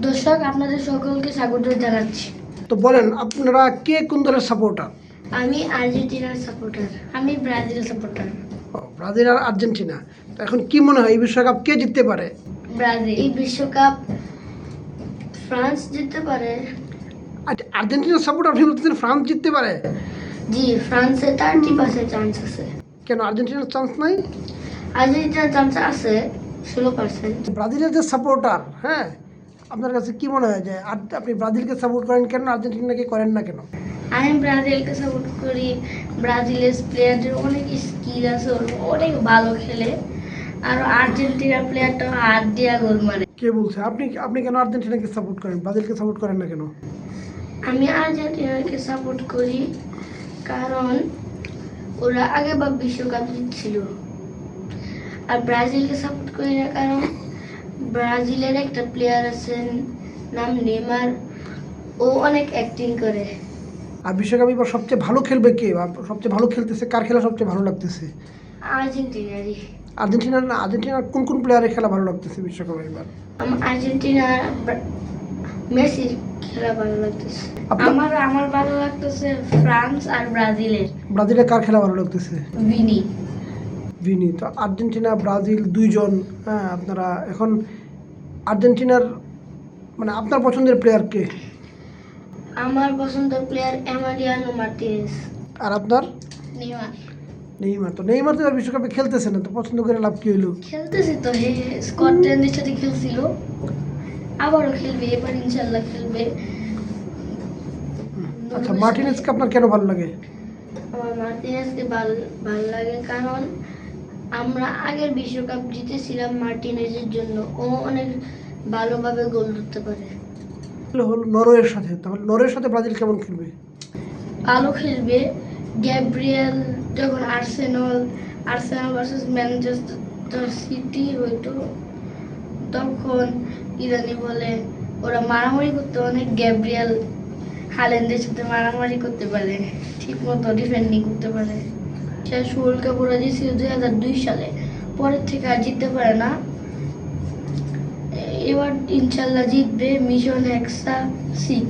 দর্শক আপনাদের সকলকে স্বাগত জানাচ্ছি। তো বলেন আপনারা কে কোন দলের সাপোর্টার? আমি আর্জেন্টিনার সাপোর্টার। আমি ব্রাজিল সাপোর্টার। ব্রাজিল আর আর্জেন্টিনা। তো এখন কি মনে হয় এই বিশ্বকাপ কে জিততে পারে? ব্রাজিল। এই বিশ্বকাপ ফ্রান্স জিততে পারে। আর্জেন্টিনার সাপোর্টার আপনি বলতেছেন ফ্রান্স জিততে পারে? জি, ফ্রান্সে 30% চান্স আছে। কেন আর্জেন্টিনার চান্স নাই? আর্জেন্টিনার চান্স আছে 16%। ব্রাজিলের যে সাপোর্টার, হ্যাঁ, আপনার কাছে কি মনে হয় যে আপনি ব্রাজিলকে সাপোর্ট করেন কেন, আর্জেন্টিনাকে করেন না কেন? আমি ব্রাজিলকে সাপোর্ট করি। ব্রাজিলের প্লেয়ারদের অনেক স্কিল আছে, ওরা অনেক ভালো খেলে। আর আর্জেন্টিনার প্লেয়ারটা হাত দিয়া গোল মারে। কে বলছে? আপনি কেন আর্জেন্টিনাকে সাপোর্ট করেন, ব্রাজিলকে সাপোর্ট করেন না কেন? আমি আর্জেন্টিনাকে সাপোর্ট করি কারণ ওরা আগেবার বিশ্বকাপ জিতছিল। আর ব্রাজিলকে সাপোর্ট করি না কারণ ব্রাজিলের একটা প্লেয়ার আছেন, নাম নেইমার, ও অনেক অ্যাক্টিং করে। আর বিশ্বকাপ এবার সবচেয়ে ভালো খেলবে কে, বা সবচেয়ে ভালো খেলতেছে, কার খেলা সবচেয়ে ভালো লাগতেছে? আর্জেন্টিনারই। আর্জেন্টিনার কোন প্লেয়ারের খেলা ভালো লাগতেছে বিশ্বকাপে এবার? আমার আর্জেন্টিনার মেসির খেলা ভালো লাগতেছে। আমার ভালো লাগতেছে ফ্রান্স আর ব্রাজিলের কার খেলা ভালো লাগতেছে? ভিনি। তো আর্জেন্টিনা ব্রাজিল দুইজন, হ্যাঁ, আপনারা এখন আর্জেন্টিনার মানে আপনার পছন্দের প্লেয়ার কে? আমার পছন্দের প্লেয়ার এমালিয়ানো মার্টিনেজ। আর আপনার? নেইমার। নেইমার তো আর বিশ্বকাপে খেলতেছে না, তো পছন্দ করে লাভ কি হইলো? খেলতেছে তো, হে স্কটল্যান্ডের সাথে খেলছিল, আবারও খেলবে, এবার ইনশাল্লাহ খেলবে। আচ্ছা, মার্টিনেজকে আপনার কেন ভালো লাগে? আমার মার্টিনেজকে ভাল লাগে কারণ আমরা আগের বিশ্বকাপ জিতেছিলাম মার্টিনেজের জন্য। ও অনেক ভালোভাবে গোল ধরতে পারে। হলো নরওয়ের সাথে, তাহলে নরওয়ের সাথে ব্রাজিল কেমন খেলবে? ভালো খেলবে। গ্যাব্রিয়েল যখন আর্সেনাল ভার্সেস ম্যানচেস্টার সিটি হইতো, তখন ইরানি বলে ওরা মারামারি করতে, অনেক গ্যাব্রিয়েল হাল্যান্ডের সাথে মারামারি করতে পারে, ঠিক মতো ডিফেন্ডিং করতে পারে। শেষ ওয়ার্ল্ড কাপ ওরা জিতছিল 2002 সালে, পরের থেকে আর জিততে পারে না। এবার ইনশাল্লাহ জিতবে। মিশন হেক্সা 6।